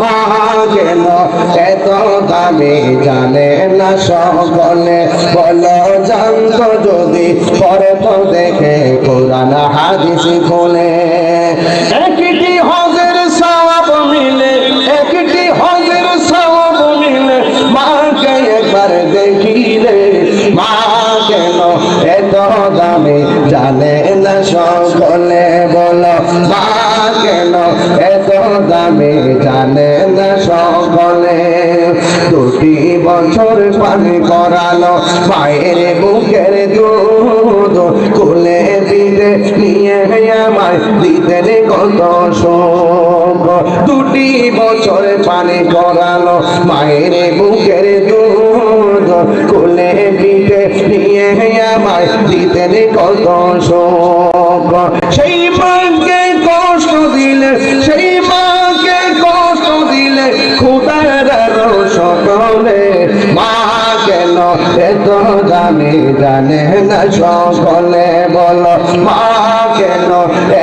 মা কেন এত দামি জানে না সকলে বলো জানতো যদি পরে তো দেখে কোরআন হাদিস খুলে একটি হজের সওয়াব মিলে একটি হজের সওয়াব মিলে মাকে একবার দেখিলে মা কেন এত দামি জানে না সকলে বলো মা কেন এত দামি জানে না সকলে দুটি বছর পানি করালো মায়ের বুকের দুধ কোলে পিঠে নিয়ে আমায় দিতেন কত সুখ দুটি বছর পানি করালো মায়ের বুকের দুধ কোলে পিঠে নিয়ে আমায় দিতেন কত সুখ সেই মাকে কষ্ট দিলে সেই মাকে কষ্ট দিলে খোদার সকলে মা কেন এত দামি জানে না সকলে বলো মা কেন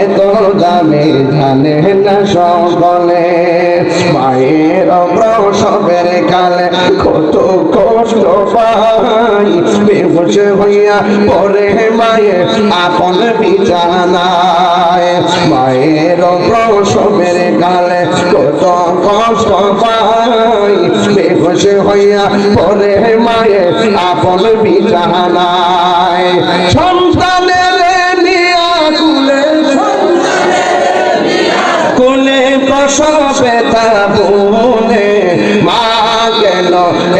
এত দামি জানে না সকলে মায়ের প্রসবের কালে কত কষ্ট পাই বেহুশ হইয়া পরে মায়ের আপন বিছানায় মায়ের প্রসবের কালে কত কষ্ট পাই বেহুশ হইয়া পরে মায়ের আপন বিছানায় সন্তানের নিয়া কুলে কোলে প্রসবে তা বলে মা কেন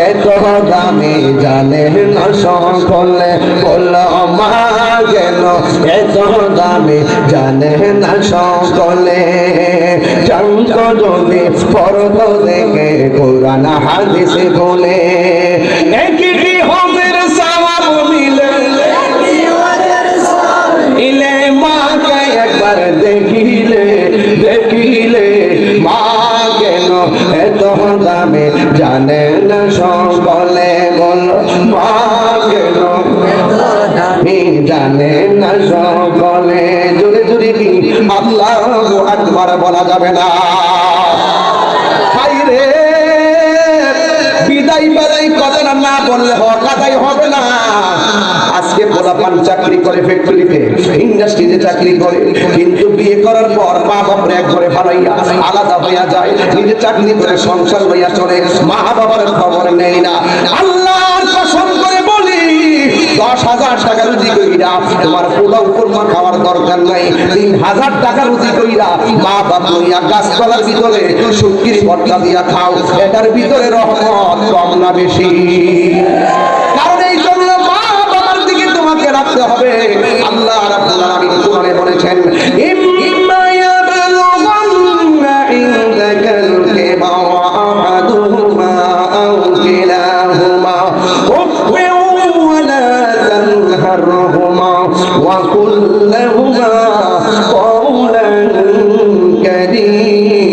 এত দামি জানে না সকলে বলো মা কেন এত দামি জানে না সকলে জানতো যদি পরত দেখে কোরআন হাদিস বলে একটি হজের সওয়াব মিলে ইলে মাকে একবার দেখিলে দেখিলে মা কেন এত দামে জানে না সকলে বলো মা কেন দামি জানে না সকলে জোরে জোরে কি আল্লাহু আকবার বলা যাবে না হায়রে বিদায় বেলায় কথা না বললে কথাই হবে না আজকে পোলাপান চাকরি করে ফ্যাক্টরিতে ইন্ডাস্ট্রিতে চাকরি করে কিন্তু বিয়ে করার পর মা বাবার এক ঘরে ভাড়াইয়া আলাদা হইয়া যায় নিজে চাকরি করে সংসার হইয়া চলে মা বাবার খবর নেই না আল্লাহর কসম করে বলি 10,000 টাকা রুজি কইরা তোমার পোলাও কুরমা খাওয়ার দরকার নাই 3,000 টাকা রুজি কইরা মা বাপ লইয়া গাছতলার ভিতরে শুটকির ভর্তা দিয়া খাও এটার ভিতরে রহমত কম না বেশি কারণ এই জন্য মা বাবার দিকে তোমাকে রাখতে হবে আল্লাহ রাব্বুল আলামিন কোরআনে বলেছেন ইম্মা ইয়াবলুগান্না ইনদাকাল কিবারা আহাদুহুমা আও কিলাহুমা ওয়ালা তানহারহুমা ওয়া কুল লাহুমা কওলান কারীমা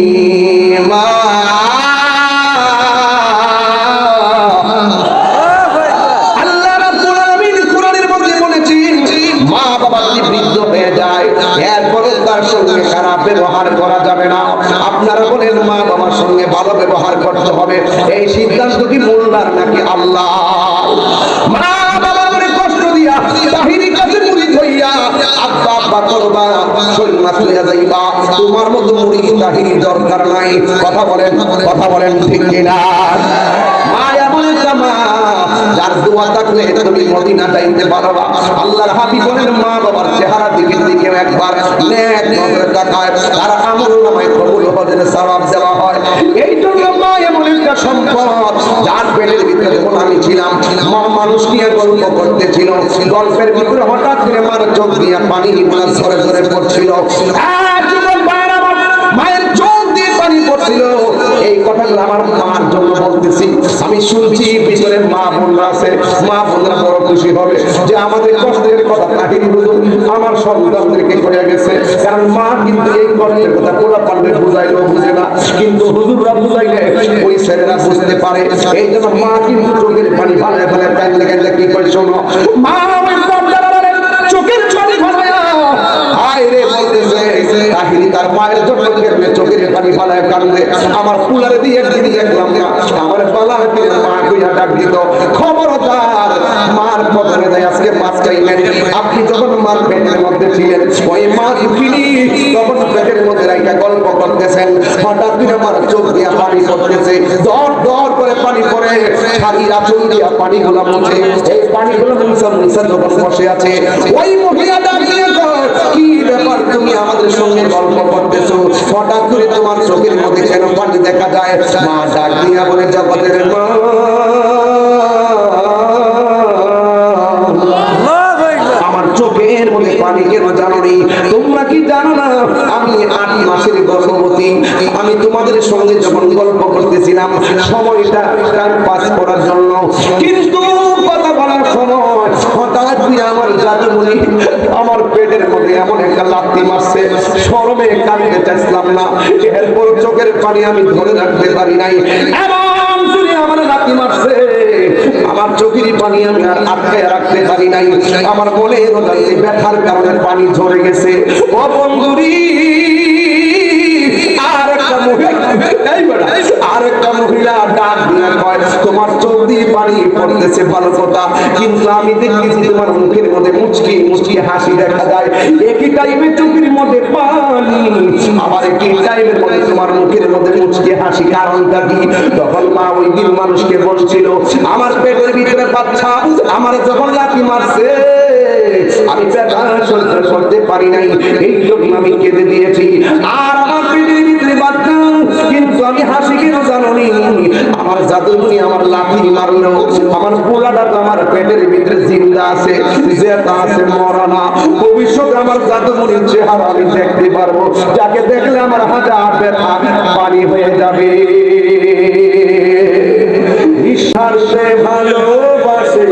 ব্যবহার করা যাবে না আপনারা বলেন মা বাবার সঙ্গে ভালো ব্যবহার করতে হবে এই সিদ্ধান্ত কি মোল্লার নাকি আল্লাহ মা বাবা মনে কষ্ট দিয়া তাহিরি কাছে মুরিদ হইয়া আব্বা আব্বা করবা শরীর মাসলিয়া যাইবা তোমার মতো মুরিদ তাহিরি দরকার নাই কথা বলেন ঠিক কিনা মায়া বলে জামা যার দোয়া থাকলে তুমি মদিনা যাইতে পারবা আল্লাহর হাবিব বলেন মা বাবার চেহারা দিকে একবার নেক নজরে তাকায় তার আমলনামায় কবুল হজের সওয়াব দেওয়া হয় এই জন্য মা এমন একটা সম্পদ যার পেটের ভিতরে আমি ছিলাম মা মানুষ নিয়ে গল্প করতেছিল গল্পের ভিতরে হঠাৎ করে মার চোখ দিয়ে পানি ঝরে ঝরে পড়ছিল মায়ের চোখ দিয়ে পানি পড়ছিল এই কথাগুলো আমার মার জন্য বলতেছি আমি শুনছি ভিতরে মা বোনরা আছে মা বোনরা বড় খুশি হবে যে আমাদের কষ্টের কথা কাহিনী হুজুর আমার সন্তানদেরকে করে গেছে কারণ মা কিন্তু এই কষ্টের কথা পোলা পারলে বুঝাইলেও বুঝে না কিন্তু হুজুররা বুঝাইলে ওই ছেলেরা বুঝতে পারে এই জন্য মা কিন্তু চোখের পানি ফেলে কাঁদলে কাঁদলে কি করে শোনো মা চোখের পানি ফেলে হায় রে বলতেছে কাহিনী তার মায়ের জন্য কেমনে চোখের পানি ফালায় কান্দে। আমার পুলারে দিয়ে একদিন দেখলাম না, আমার পালা মা কইয়া ডাক দিত, খবরদার মার কদরে দেয় আজকে মাছ খাইবেন। আপনি যখন মার পেটের মধ্যে ছিলেন, ওই মা দুঃখিনী তখন পেটের মধ্যে রাইখা গল্প করতেছেন, হঠাৎ করে আমার চোখ দিয়া পানি পড়তেছে, দর দর করে পানি পড়ে, শাড়ির আঁচল দিয়া পানিগুলো মুছে, এই পানিগুলো মুছে মুছে যখন বসে আছে, ওই মহিলা ডাক দিয়ে কয়, কি ব্যাপার তুমি আমাদের সঙ্গে গল্প করতেছো, হঠাৎ করে তোমার চোখের মধ্যে কেন পানি দেখা যায়? মা ডাক দিয়া বলে, জগতের মা, আমার চোখের মধ্যে পানি কেন জানো নি? তোমরা কি জানো না আমি 8 মাসের গর্ভবতী? আমি তোমাদের সঙ্গে যখন গল্প করতেছিলাম সময়টা টাইম পাস করার জন্য, কিন্তু কথা বলার সময় হঠাৎ করে আমার জাদুমণি আমার পেটের মধ্যে এমন একটা লাথি মারছে, শরমে কাঁদতে চাইছিলাম না, এরপর চোখের পানি আমি ধরে রাখতে পারি নাই, এমন করে আমার লাথি মারছে, আমার চোখের পানি আমি আর আটকায় রাখতে পারি নাই, আমার মনে ব্যথার কারণে পানি ঝরে গেছে। ও বন্ধুরি, আরেকটা মহিলা ডাক দিয়ে কয়, তোমার চোখ দিয়ে পানি পড়তেছে ভালো কথা, কিন্তু আমি দেখতেছি তোমার মুখের মধ্যে মুচকি মুচকি হাসি দেখা যায়, একই টাইমে চোখের মধ্যে পানি, আবার একই টাইমের মধ্যে তোমার মুখের মধ্যে মুচকি হাসি, কারণটা কি? তখন মা ওই দিন মানুষকে বলছিল, আমার পেটের ভিতরে বাচ্চা আমার যখন লাথি মারছে আমি ব্যথা সহ্য করতে পারি নাই, এই জন্য আমি কেঁদে দিয়েছি, আর আমার পেটের ভিতরে বাচ্চা, কিন্তু আমি হাসি কেন জানো নি? আমার জাদুমণি আমার লাথি মারলো, আমার পোলাটা তো আমার পেটের ভিতরে জিন্দা আছে, জেতা আছে, মরা না, ভবিষ্যতে আমার জাদুমণির চেহারা আমি দেখতে পারবো, যাকে দেখলে আমার হাজার ব্যথা পানি হয়ে যাবে। ঈশ্বর সে ভালোবাসে